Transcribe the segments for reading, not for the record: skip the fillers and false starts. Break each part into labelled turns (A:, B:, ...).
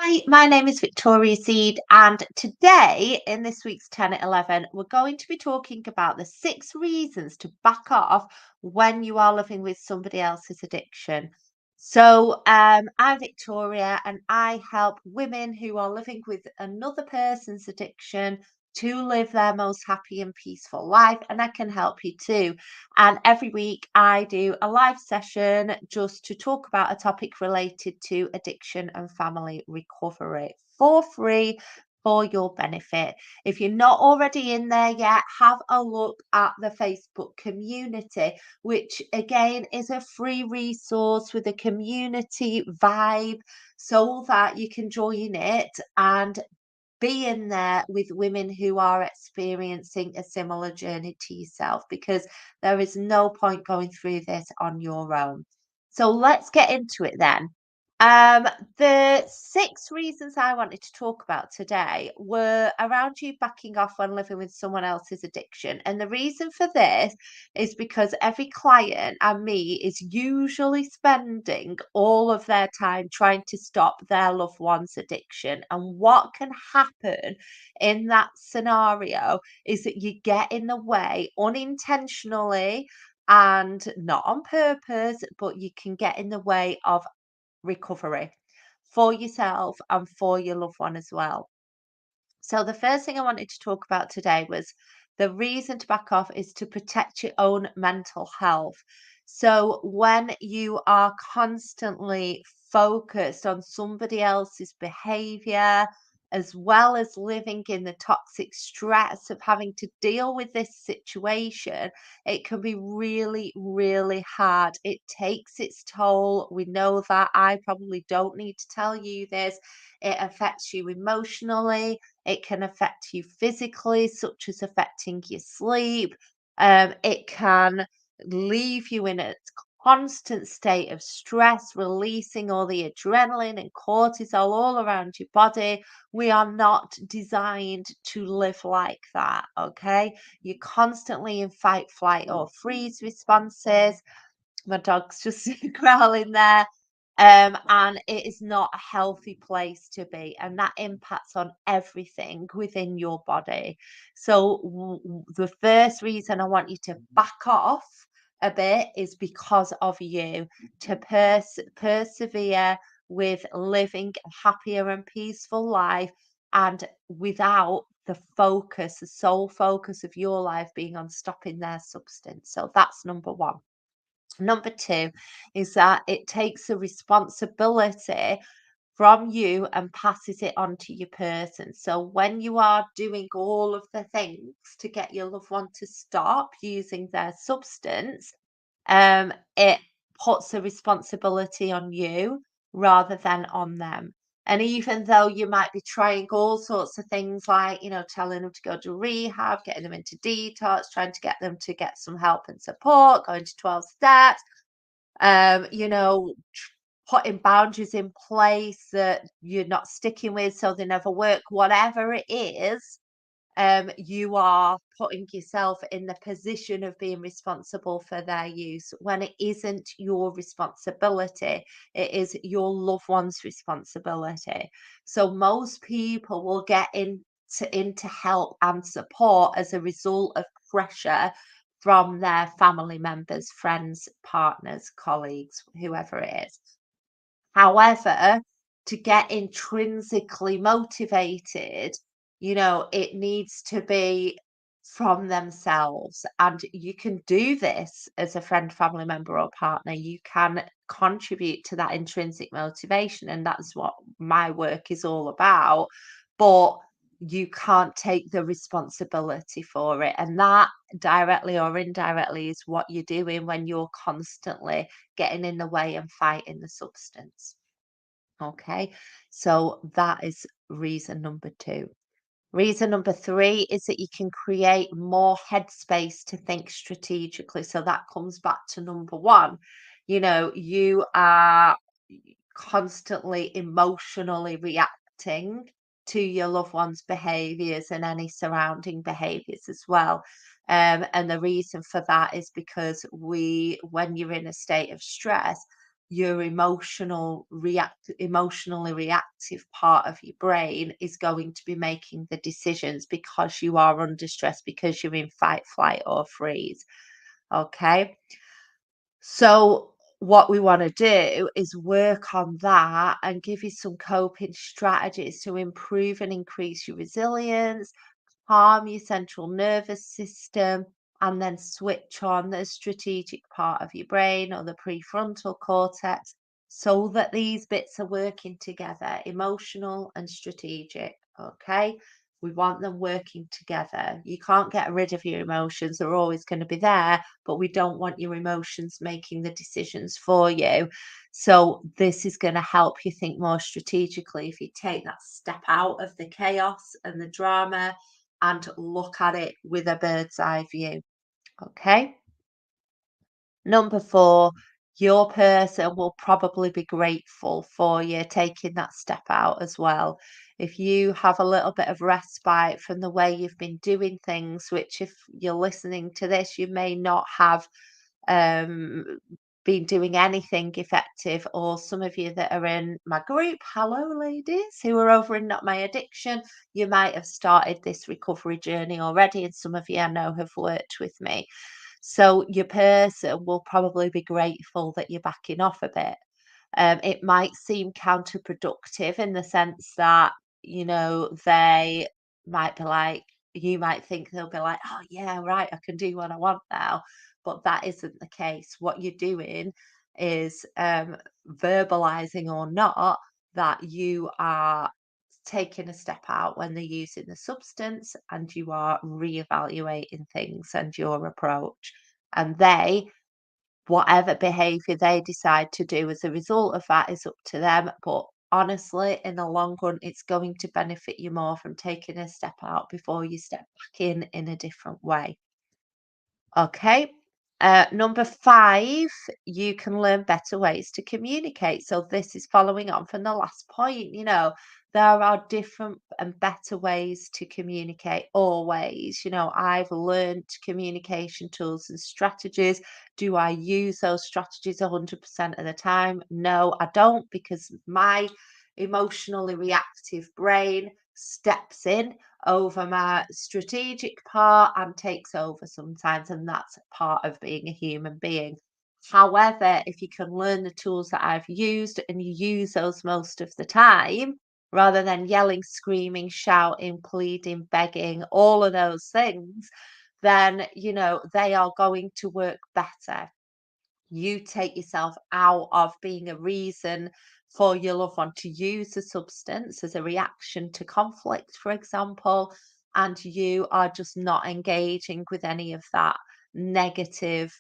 A: Hi, my name is Victoria Seed, and today in this week's 10 at 11, we're going to be talking about the 6 reasons to back off when you are living with somebody else's addiction. I'm Victoria, and I help women who are living with another person's addiction to live their most happy and peaceful life, and I can help you too. And every week I do a live session just to talk about a topic related to addiction and family recovery for free for your benefit. If you're not already in there yet, have a look at the Facebook community, which again is a free resource with a community vibe so that you can join it and be in there with women who are experiencing a similar journey to yourself, because there is no point going through this on your own. So let's get into it then. Um, the 6 reasons I wanted to talk about today were around you backing off when living with someone else's addiction. And the reason for this is because every client and me is usually spending all of their time trying to stop their loved one's addiction. And what can happen in that scenario is that you get in the way unintentionally and not on purpose, but you can get in the way of recovery for yourself and for your loved one as well. So, the first thing I wanted to talk about today was the reason to back off is to protect your own mental health. So, when you are constantly focused on somebody else's behavior, as well as living in the toxic stress of having to deal with this situation, it can be really, really hard. It takes its toll. We know that. I probably don't need to tell you this. It affects you emotionally, it can affect you physically, such as affecting your sleep. It can leave you in a constant state of stress, releasing all the adrenaline and cortisol all around your body. We are not designed to live like that, okay? You're constantly in fight, flight, or freeze responses. My dog's just growling there. And it is not a healthy place to be, and that impacts on everything within your body. So, the first reason I want you to back off a bit is because of you, to persevere with living a happier and peaceful life, and without the focus, the sole focus of your life being on stopping their substance. So, that's number one. Number two is that it takes a responsibility from you and passes it on to your person. So when you are doing all of the things to get your loved one to stop using their substance, it puts a responsibility on you rather than on them. And even though you might be trying all sorts of things like, telling them to go to rehab, getting them into detox, trying to get them to get some help and support, going to 12 steps, um, you know, putting boundaries in place that you're not sticking with so they never work, whatever it is, you are putting yourself in the position of being responsible for their use when it isn't your responsibility. It is your loved one's responsibility. So most people will get into help and support as a result of pressure from their family members, friends, partners, colleagues, whoever it is. However, to get intrinsically motivated, it needs to be from themselves. And you can do this as a friend, family member, or partner. You can contribute to that intrinsic motivation. And that's what my work is all about. But you can't take the responsibility for it. And that directly or indirectly is what you're doing when you're constantly getting in the way and fighting the substance. Okay, so that is reason number two. Reason number three is that you can create more headspace to think strategically. So that comes back to number one. You are constantly emotionally reacting to your loved one's behaviors and any surrounding behaviors as well. And the reason for that is because when you're in a state of stress, your emotionally reactive part of your brain is going to be making the decisions because you are under stress, because you're in fight, flight, or freeze. Okay. So, what we want to do is work on that and give you some coping strategies to improve and increase your resilience, calm your central nervous system, and then switch on the strategic part of your brain or the prefrontal cortex so that these bits are working together, emotional and strategic. Okay. We want them working together. You can't get rid of your emotions, they're always going to be there, but we don't want your emotions making the decisions for you. So, this is going to help you think more strategically if you take that step out of the chaos and the drama and look at it with a bird's eye view. Okay. Number four, your person will probably be grateful for you taking that step out as well. If you have a little bit of respite from the way you've been doing things, which if you're listening to this, you may not have um, been doing anything effective, or some of you that are in my group, hello ladies, who are over in Not My Addiction, you might have started this recovery journey already, and some of you I know have worked with me. So your person will probably be grateful that you're backing off a bit. It might seem counterproductive in the sense that, they might be like, you might think they'll be like, oh, yeah, right, I can do what I want now. But that isn't the case. What you're doing is verbalizing or not that you are taking a step out when they're using the substance, and you are reevaluating things and your approach. And whatever behavior they decide to do as a result of that is up to them. But honestly, in the long run, it's going to benefit you more from taking a step out before you step back in a different way. Okay. Number five, you can learn better ways to communicate. So, this is following on from the last point. There are different and better ways to communicate always. I've learned communication tools and strategies. Do I use those strategies 100% of the time? No, I don't, because my emotionally reactive brain steps in over my strategic part and takes over sometimes, and that's part of being a human being. However, if you can learn the tools that I've used and you use those most of the time, rather than yelling, screaming, shouting, pleading, begging, all of those things, then they are going to work better. You take yourself out of being a reason for your loved one to use the substance as a reaction to conflict, for example, and you are just not engaging with any of that negative,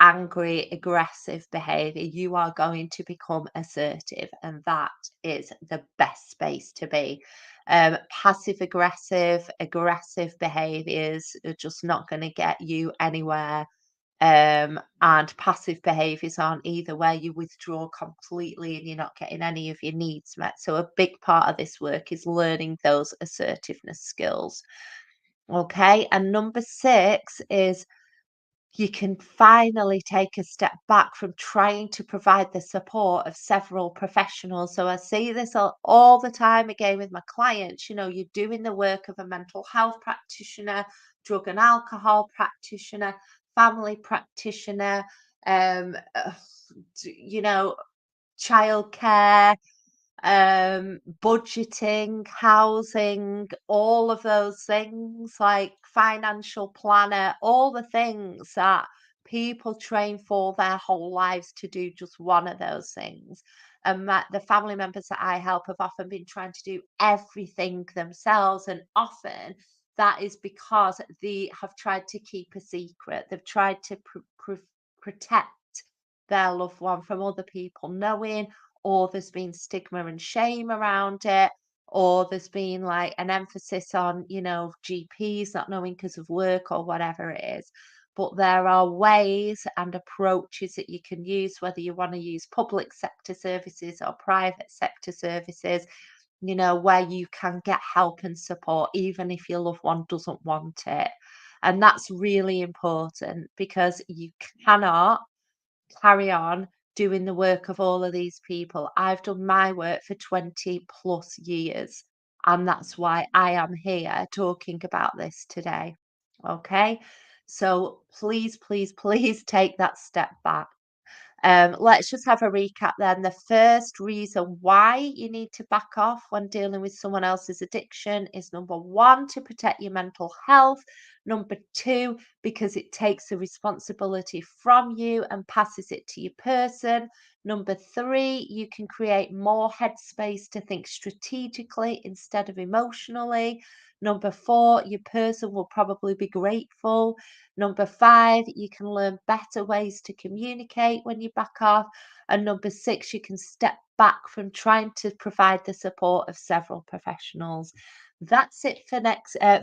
A: angry, aggressive behavior. You are going to become assertive, and that is the best space to be. Passive aggressive behaviors are just not going to get you anywhere, and passive behaviors aren't either, where you withdraw completely and you're not getting any of your needs met. So, a big part of this work is learning those assertiveness skills. Okay. And number six is you can finally take a step back from trying to provide the support of several professionals. So I see this all the time again with my clients. You're doing the work of a mental health practitioner, drug and alcohol practitioner, family practitioner, um, uh, you know, childcare, budgeting, housing, all of those things, like financial planner, all the things that people train for their whole lives to do just one of those things. And the family members that I help have often been trying to do everything themselves, and often that is because they have tried to keep a secret. They've tried to protect their loved one from other people knowing, or there's been stigma and shame around it, or there's been like an emphasis on, GPs not knowing because of work or whatever it is. But there are ways and approaches that you can use, whether you want to use public sector services or private sector services, where you can get help and support, even if your loved one doesn't want it. And that's really important, because you cannot carry on doing the work of all of these people. I've done my work for 20 plus years, and that's why I am here talking about this today. Okay. So please, please, please take that step back. Let's just have a recap then. The first reason why you need to back off when dealing with someone else's addiction is number one, to protect your mental health. Number two, because it takes the responsibility from you and passes it to your person. Number three, you can create more headspace to think strategically instead of emotionally. Number four, your person will probably be grateful. Number five, you can learn better ways to communicate when you back off. And number six, you can step back from trying to provide the support of several professionals. That's it for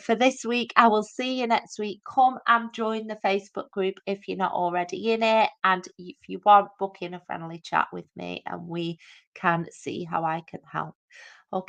A: for this week. I will see you next week. Come and join the Facebook group if you're not already in it, and if you want, book in a friendly chat with me, and we can see how I can help.